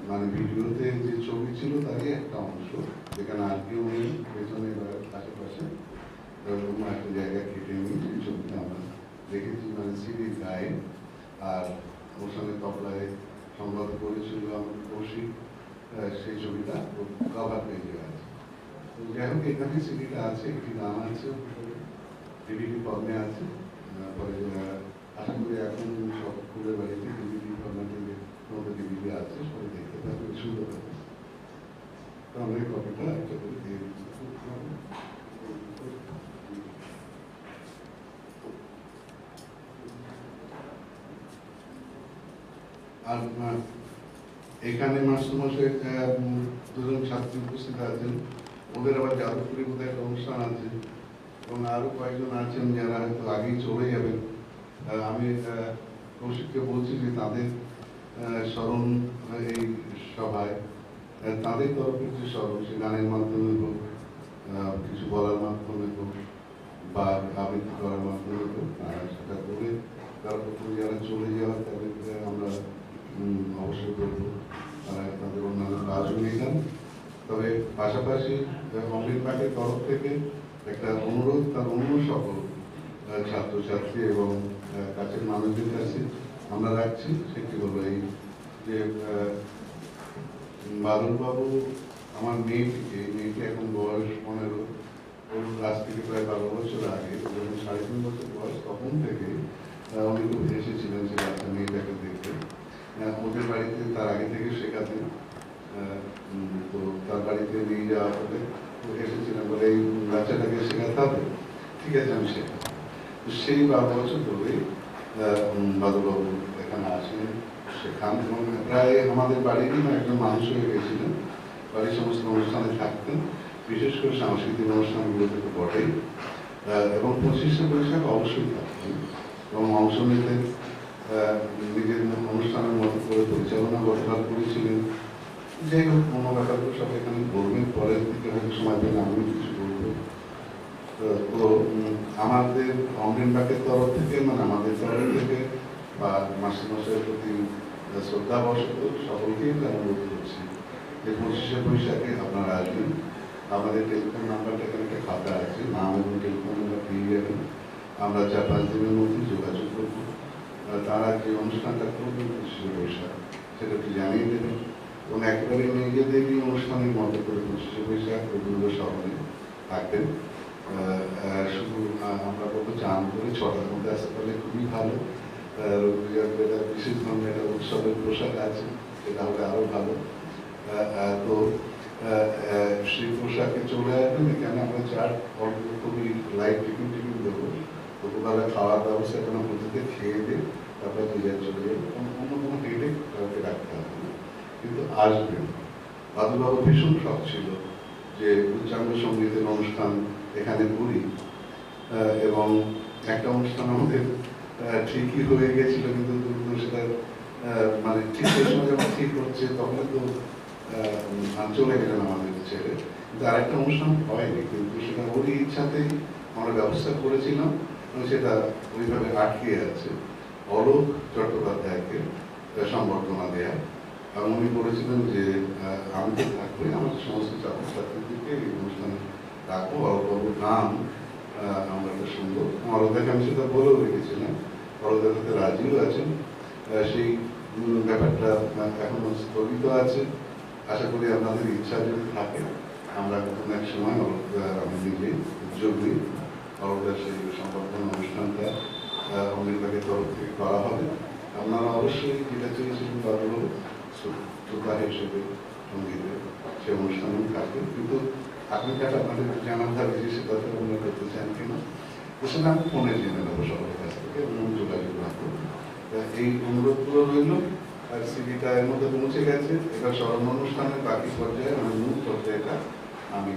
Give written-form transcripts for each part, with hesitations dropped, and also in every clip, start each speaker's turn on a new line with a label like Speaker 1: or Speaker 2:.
Speaker 1: মানে ভিডিওতে যে ছবি ছিল তারই একটা অংশ, যেখানে আর কেউ নেই পেছনে আশেপাশে, ওরকম একটা জায়গা কেটে নিয়ে সেই ছবিটা আমরা দেখেছি, মানে সিঁড়ির গায়ে। আর ওর সঙ্গে তবলায় সংবাদ করেছিল আমার কৌশিক, সেই ছবিটা কভার পেজে আছে। তো যাই হোক, এখানে সিঁড়িটা আছে, একটি গান আছে, ডিভিডি ফর্মে আছে। পরে আশা করি এখন সব ফুলের বাড়িতে ডিভিডি ফর্মেটের মতো ডিভিডি আছে, সবাই দেখতে পাবে, সুন্দর হবে। তো আমরা এই কপিটা একটা করে দিয়ে দিচ্ছি। আর এখানে মাস্টারমশাই দুজন ছাত্রী উপস্থিত আছেন, ওদের আবার যাদবপুরে বোধহয় একটা অনুষ্ঠান আছে, এবং আরো কয়েকজন আছেন যারা হয়তো আগেই চলে যাবেন। আমি কৌশিককে বলছি যে তাদের স্মরণ এই সভায়, তাদের তরফের যে স্মরণ, সে গানের মাধ্যমে হোক, কিছু বলার মাধ্যমে হোক, বা আবৃত্তি করার মাধ্যমে হোক, সেটা করে তার প্রথম যারা চলে যাওয়ার তাদেরকে আমরা অবশ্যই করবো, তারা তাদের অন্যান্য কাজও নিয়ে যান। তবে পাশাপাশি অমৃত পাকের তরফ থেকে একটা অনুরোধ তার অন্য সকল ছাত্রছাত্রী এবং কাছের মানুষদের কাছে আমরা রাখছি, সেটি হলো এই যে বাদলবাবু আমার মেয়েটি এখন বয়স 15, ওর কাছ থেকে প্রায় 12 বছর আগে, যখন 3.5 বছর বয়স, তখন থেকে উনি খুব এসেছিলেন সে বাচ্চা মেয়েটাকে দেখতে। ওদের বাড়িতে তার আগে থেকে শেখাতেন, তো তার বাড়িতে নিয়ে যাওয়া হলে এসেছিলেন বলে এই বাচ্চাটাকে শেখাতে হবে, ঠিক আছে আমি শেখাবো। তো সেই 12 বছর ধরে বাদলবাবু এখানে আসেন, শেখান, এবং প্রায় আমাদের বাড়িরই একজন মানুষ হয়ে গেছিলেন। বাড়ির সমস্ত অনুষ্ঠানে থাকতেন, বিশেষ করে সাংস্কৃতিক অনুষ্ঠানগুলোতে তো বটেই, এবং 25শে বৈশাখ অবশ্যই থাকতেন এবং অংশ নিতেন, নিজের অনুষ্ঠানের মতো করে পরিচালনা গতকাল করেছিলেন। যাই হোক, কোনো ব্যাপারগুলো সব এখানে বলবেন, পরের দিকে হয়তো সময় পেলে আমি কিছু বলবো। তো আমাদের অমৃত বাকের তরফ থেকে, মানে আমাদের তরফ থেকে বা মাস্টারমশাইয়ের প্রতি শ্রদ্ধাবশত সকলকেই অনুরোধ করছি যে 25শে বৈশাখে আপনারা আসবেন। আমাদের টেলিফোন নাম্বারটা এখানে একটা খাতা আছে, নাম এবং টেলিফোন নাম্বার পেয়ে যাবেন। আমরা 4-5 দিনের মধ্যে যোগাযোগ করবো, তারা যে অনুষ্ঠানটা করবেন 25শে বৈশাখ সেটা একটু জানিয়ে দেবেন, এবং একেবারে নিজেদেরই অনুষ্ঠানের মতো করে 25শে বৈশাখ রবীন্দ্র শহরে থাকবেন। শুধু আমরা বলবো চান করে 6টার মধ্যে আসতে পারলে খুবই ভালো। বিশেষ ধরনের একটা উৎসবের পোশাক আছে, সেটা হলে আরো ভালো। তো সেই পোশাকে চলে আসবেন, এখানে আমরা চার খুবই লাইট টিফিন দেবো। দুপুরবেলা খাওয়ার ব্যবস্থা কোনো প্রতিতে খেয়ে দিয়ে তারপরে যে চলে যাবে, অন্য কোনো হেডে কাউকে রাখতে হবে না, কিন্তু আসবেন। বাদলবাবু ভীষণ শখ ছিল যে উচ্চাঙ্গ সঙ্গীতের অনুষ্ঠান এখানে করি, এবং একটা অনুষ্ঠান আমাদের ঠিকই হয়ে গেছিল, কিন্তু সেটা মানে ঠিক সেই সময় যখন ঠিক হচ্ছে তখন তো চলে গেলেন আমাদের ছেড়ে, কিন্তু আরেকটা অনুষ্ঠান হয়নি, কিন্তু সেটা ওরই ইচ্ছাতেই আমরা ব্যবস্থা করেছিলাম, সেটা ওইভাবে আটকে আছে। অলোক চট্টোপাধ্যায়কে সংবর্ধনা দেয়া, এবং উনি বলেছিলেন যে আমি তো থাকবোই, আমাদের সমস্ত ছাত্রছাত্রীদেরকে এই অনুষ্ঠানে রাখবো, অলোকবাবুর গান আমরা একটা শুনবো। অলোকদাকে আমি সেটা বলেও রেখেছিলাম, অলোকদাকে রাজিও আছেন, সেই ব্যাপারটা এখনো স্থগিত আছে। আশা করি আপনাদের ইচ্ছা যদি থাকে আমরা কোনো এক সময় আমি নিজে উদ্যোগ নিই, অলোকদার সেই সংবর্ধনা অনুষ্ঠানটা অমৃত বাকের তরফ থেকে করা হবে। আপনারা অবশ্যই যেটা চেয়েছিলেন বাদলবাবু শ্রোতা হিসেবে সঙ্গীতে সে অনুষ্ঠানেও থাকবে, কিন্তু আপনার আপনাদের জানাতে হবে যে সেটা তো আপনারা করতে চান কিনা, তো সেটা আমি ফোনে জেনে নেবো সকলের কাছ থেকে এবং যোগাযোগ রাখবো। এই অনুরোধগুলো রইল। আর সিডিটা এর মধ্যে পৌঁছে গেছে, এবার স্মরণ অনুষ্ঠানের বাকি পর্যায়ে, মানে মূল পর্যায়টা আমি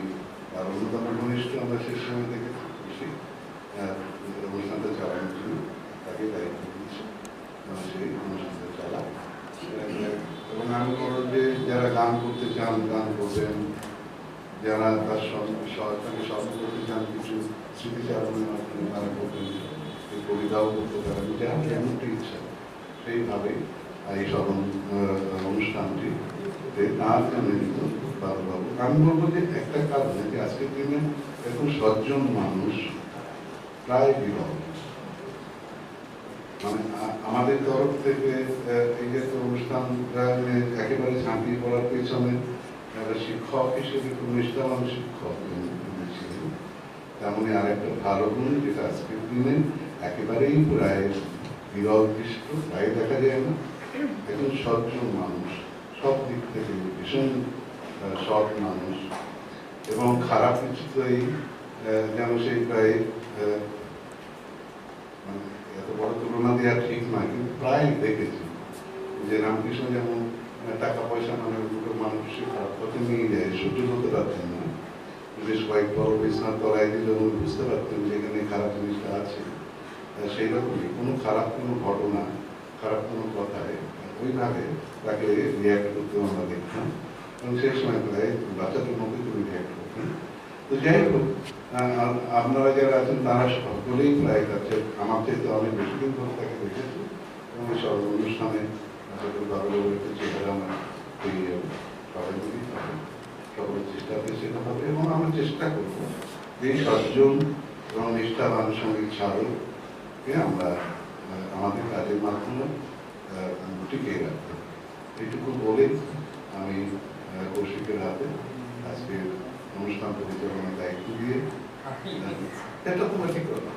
Speaker 1: আর অন্যতম ঘনিষ্ঠ, আমরা শেষ সময় থেকে খুশি অনুষ্ঠানটা চালানোর জন্য তাকে দায়িত্ব দিচ্ছি, সেই অনুষ্ঠানটা চালা। এবং আমি বলব যে যারা গান করতে চান গান করবেন, যারা তার তাকে স্মরণ করতে চান কিছু স্মৃতিচারণের মাধ্যমে তারা করবেন, এই কবিতাও করতে পারেন, যার যেমনটি ইচ্ছা সেইভাবে এই স্মরণ অনুষ্ঠানটি না জানে ভালোবাবু, আমি বলবো যে একটা কারণে যে আজকের দিনে এত সজ্জন মানুষ প্রায় বিরল। মানে আমাদের তরফ থেকে এই যে অনুষ্ঠান একেবারে ঝাঁপিয়ে পড়ার পেছনে একটা শিক্ষক হিসেবে খুব নিষ্ঠাবান শিক্ষক ছিলেন। তেমনি আরেকটা ভালো গুণ যেটা আজকের দিনে একেবারেই প্রায় বিরল দৃষ্ট, প্রায় দেখা যায় না। একজন সজ্জন মানুষ, সব দিক থেকে ভীষণ সৎ মানুষ, এবং খারাপ কিছুতেই যেন সেই প্রায় এত বড় তুলনা দেওয়া ঠিক নয়, কিন্তু প্রায় দেখেছি যে রামকৃষ্ণ যেমন টাকা পয়সা মানে মানুষকে খারাপ পথে নিয়ে যায়, সহ্য করতে পারতেন না। বেশ কয়েকবার বিছনার তলায় দিলে উনি বুঝতে পারতেন যে এখানে খারাপ জিনিসটা আছে। সেই রকমই কোনো খারাপ কোনো ঘটনা, খারাপ কোনো কথায় ওইভাবে তাকে রিয়াক্ট করতে আমরা দেখতাম, এবং সেই সময় প্রায় বাচ্চাদের মধ্যে তুমি রিয়াক্ট করতেন। তো যাই হোক, আপনারা যারা আছেন তারা সকলেই প্রায় কাছে আমার চাইতে অনেক বেশি দিন ধরে তাকে দেখেছি, এবং সব অনুষ্ঠানে বাবুবাবুকে চেহারা আমরা পেয়ে যাবো। সবাই মিলেই থাকে, সকলের চেষ্টাতে সেটা হবে, এবং আমরা চেষ্টা করবো যে সজ্জন এবং নিষ্ঠাবান সঙ্গীত সাধককে আমরা আমাদের কাজের মাধ্যমে টিকিয়ে রাখতে। এইটুকু বলে আমি কৌশিকের হাতে আজকে অনুষ্ঠান পরিচালনার দায়িত্ব দিয়ে, এটা তোমার ঠিক কথা।